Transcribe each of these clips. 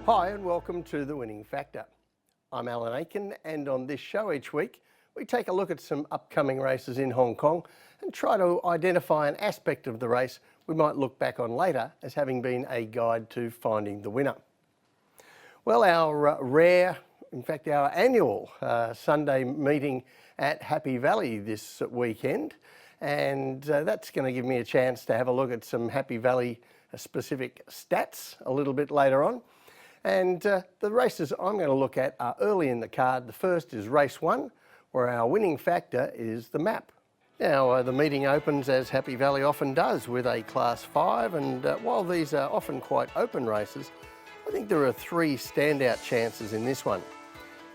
Hi and welcome to The Winning Factor. I'm Alan Aitken, and on this show each week we take a look at some upcoming races in Hong Kong and try to identify an aspect of the race we might look back on later as having been a guide to finding the winner. Well, our our annual Sunday meeting at Happy Valley this weekend, and that's going to give me a chance to have a look at some Happy Valley specific stats a little bit later on. And the races I'm going to look at are early in the card. The first is race 1, where our winning factor is the map. Now, the meeting opens, as Happy Valley often does, with a Class 5, and while these are often quite open races, I think there are 3 standout chances in this one.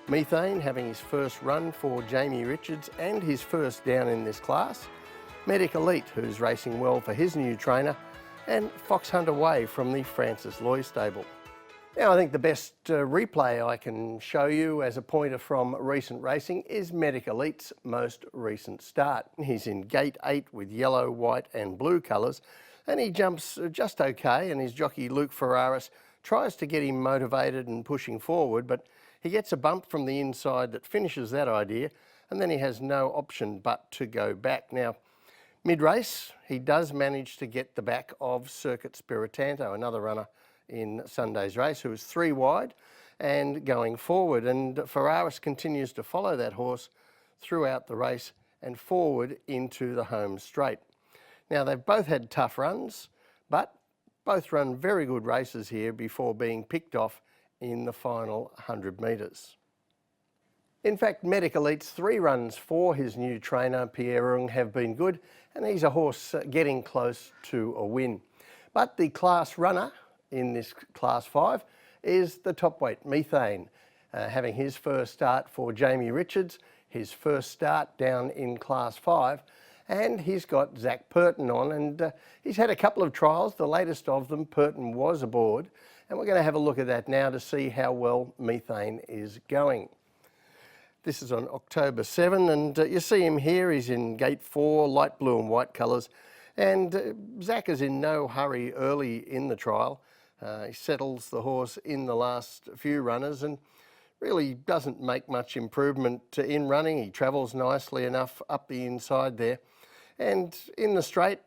Methane having his first run for Jamie Richards and his first down in this class. Medic Elite, who's racing well for his new trainer, and Fox Hunter Way from the Francis Loy stable. Now, I think the best replay I can show you as a pointer from recent racing is Medic Elite's most recent start. He's in gate 8 with yellow, white and blue colours, and he jumps just okay, and his jockey Luke Ferraris tries to get him motivated and pushing forward, but he gets a bump from the inside that finishes that idea, and then he has no option but to go back. Now, mid-race, he does manage to get the back of Circuit Spiritanto, another runner in Sunday's race, who was 3 wide and going forward, and Ferraris continues to follow that horse throughout the race and forward into the home straight. Now, they've both had tough runs, but both run very good races here before being picked off in the final 100 metres. In fact, Medic Elite's 3 runs for his new trainer Pierre Rung have been good, and he's a horse getting close to a win. But the class runner in this Class 5 is the top weight, Methane, having his first start for Jamie Richards, his first start down in Class 5, and he's got Zach Purton on, and he's had a couple of trials. The latest of them, Purton was aboard, and we're going to have a look at that now to see how well Methane is going. This is on October 7, and you see him here. He's in gate 4, light blue and white colours, and Zach is in no hurry early in the trial. He settles the horse in the last few runners and really doesn't make much improvement in running. He travels nicely enough up the inside there. And in the straight,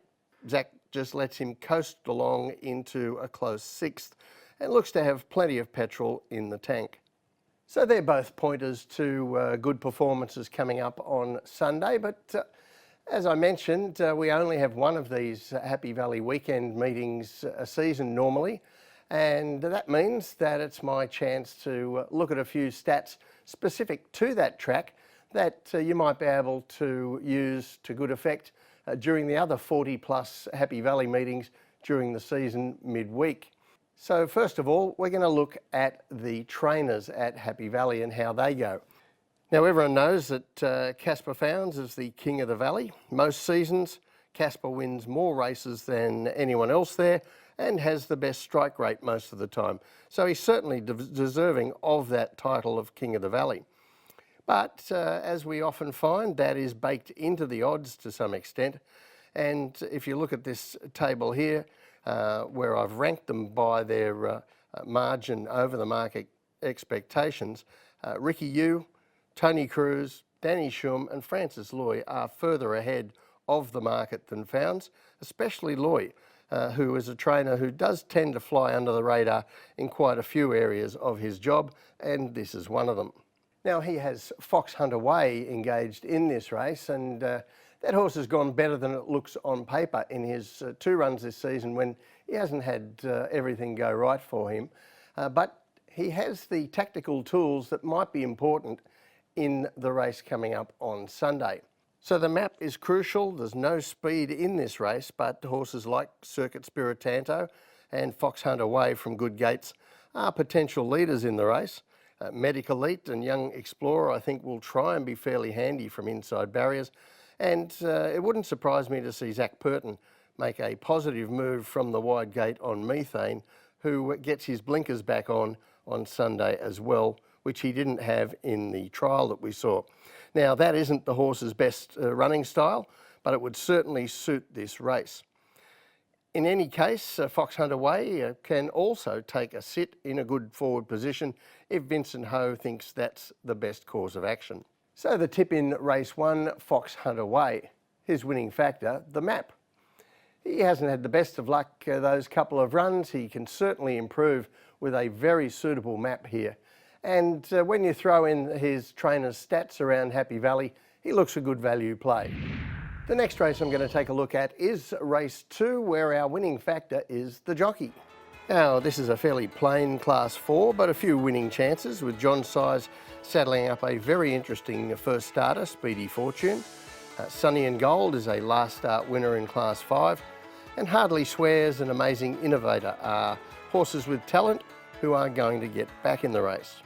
Zach just lets him coast along into a close 6th and looks to have plenty of petrol in the tank. So they're both pointers to good performances coming up on Sunday, but as I mentioned, we only have one of these Happy Valley weekend meetings a season normally, and that means that it's my chance to look at a few stats specific to that track that you might be able to use to good effect during the other 40 plus Happy Valley meetings during the season midweek. So first of all, we're going to look at the trainers at Happy Valley and how they go. Now, everyone knows that Casper Founds is the king of the valley. Most seasons, Casper wins more races than anyone else there and has the best strike rate most of the time. So he's certainly deserving of that title of king of the valley. But as we often find, that is baked into the odds to some extent. And if you look at this table here, where I've ranked them by their margin over the market expectations, Ricky Yu, Tony Cruz, Danny Shum and Francis Loy are further ahead of the market than Founds, especially Loy, who is a trainer who does tend to fly under the radar in quite a few areas of his job, and this is one of them. Now, he has Fox Hunter Way engaged in this race, and that horse has gone better than it looks on paper in his 2 runs this season when he hasn't had everything go right for him. But he has the tactical tools that might be important in the race coming up on Sunday. So the map is crucial. There's no speed in this race, but horses like Circuit Spiritanto and Fox Hunter Way from Good Gates are potential leaders in the race. Medic Elite and Young Explorer, I think, will try and be fairly handy from inside barriers. And it wouldn't surprise me to see Zach Purton make a positive move from the wide gate on Methane, who gets his blinkers back on Sunday as well, which he didn't have in the trial that we saw. Now, that isn't the horse's best running style, but it would certainly suit this race. In any case, Fox Hunter Way can also take a sit in a good forward position if Vincent Ho thinks that's the best course of action. So the tip in race 1, Fox Hunter Way. His winning factor, the map. He hasn't had the best of luck those couple of runs. He can certainly improve with a very suitable map here. And when you throw in his trainer's stats around Happy Valley, he looks a good value play. The next race I'm going to take a look at is race 2, where our winning factor is the jockey. Now, this is a fairly plain Class 4, but a few winning chances, with John Size saddling up a very interesting first starter, Speedy Fortune. Sunny and Gold is a last start winner in Class 5, and Hardly Swears and Amazing Innovator are horses with talent who are going to get back in the race.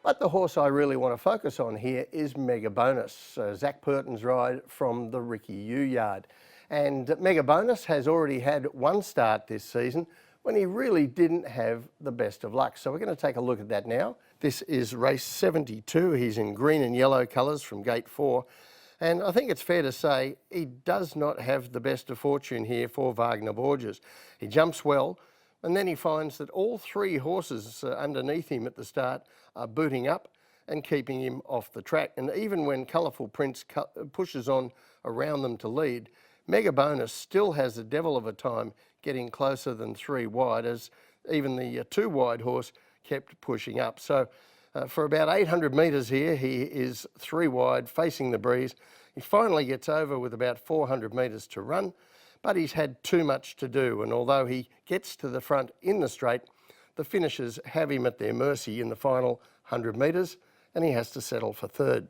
But the horse I really want to focus on here is Mega Bonus, Zach Purton's ride from the Ricky U yard. And Mega Bonus has already had one start this season when he really didn't have the best of luck. So we're going to take a look at that now. This is race 72. He's in green and yellow colours from gate 4. And I think it's fair to say he does not have the best of fortune here for Wagner Borges. He jumps well, and then he finds that all 3 horses underneath him at the start are booting up and keeping him off the track. And even when Colourful Prince pushes on around them to lead, Mega Bonus still has a devil of a time getting closer than 3 wide, as even the 2 wide horse kept pushing up. So for about 800 metres here, he is 3 wide, facing the breeze. He finally gets over with about 400 metres to run, but he's had too much to do, and although he gets to the front in the straight, the finishers have him at their mercy in the final 100 metres, and he has to settle for 3rd.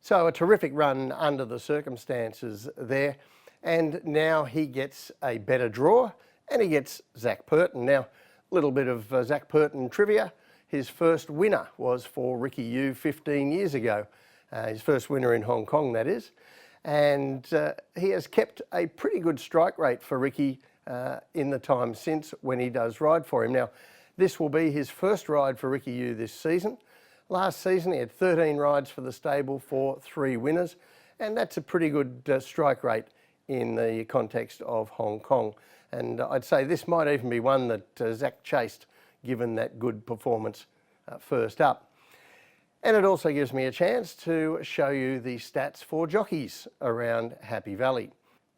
So a terrific run under the circumstances there, and now he gets a better draw, and he gets Zach Purton. Now, a little bit of Zach Purton trivia. His first winner was for Ricky U 15 years ago. His first winner in Hong Kong, that is. And he has kept a pretty good strike rate for Ricky in the time since when he does ride for him. Now, this will be his first ride for Ricky U this season. Last season, he had 13 rides for the stable for 3 winners, and that's a pretty good strike rate in the context of Hong Kong. And I'd say this might even be one that Zach chased, given that good performance first up. And it also gives me a chance to show you the stats for jockeys around Happy Valley.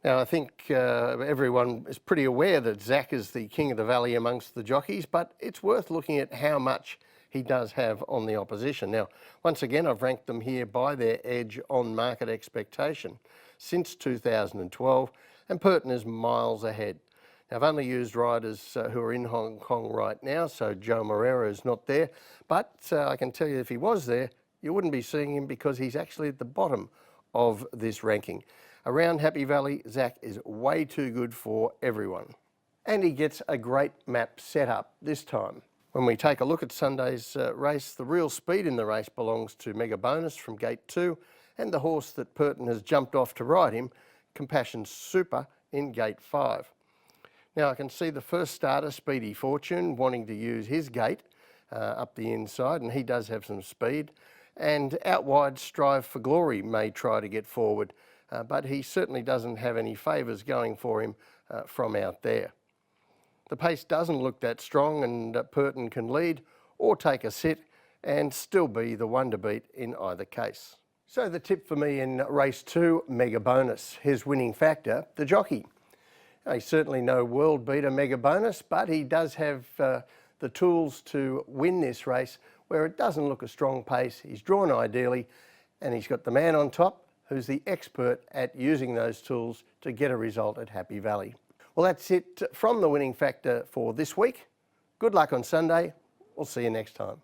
Now, I think everyone is pretty aware that Zach is the king of the valley amongst the jockeys, but it's worth looking at how much he does have on the opposition. Now, once again, I've ranked them here by their edge on market expectation since 2012, and Purton is miles ahead. Now, I've only used riders who are in Hong Kong right now, so Joe Moreira is not there, but I can tell you if he was there, you wouldn't be seeing him because he's actually at the bottom of this ranking. Around Happy Valley, Zach is way too good for everyone. And he gets a great map set up this time. When we take a look at Sunday's race, the real speed in the race belongs to Mega Bonus from gate 2, and the horse that Purton has jumped off to ride him, Compassion Super, in gate 5. Now I can see the first starter, Speedy Fortune, wanting to use his gate up the inside, and he does have some speed. And out wide, Strive for Glory may try to get forward, but he certainly doesn't have any favours going for him from out there. The pace doesn't look that strong, and Purton can lead or take a sit and still be the one to beat in either case. So the tip for me in race 2, Mega Bonus. His winning factor, the jockey. He's certainly no world beater, Mega Bonus, but he does have the tools to win this race where it doesn't look a strong pace. He's drawn ideally, and he's got the man on top who's the expert at using those tools to get a result at Happy Valley. Well, that's it from the winning factor for this week. Good luck on Sunday. We'll see you next time.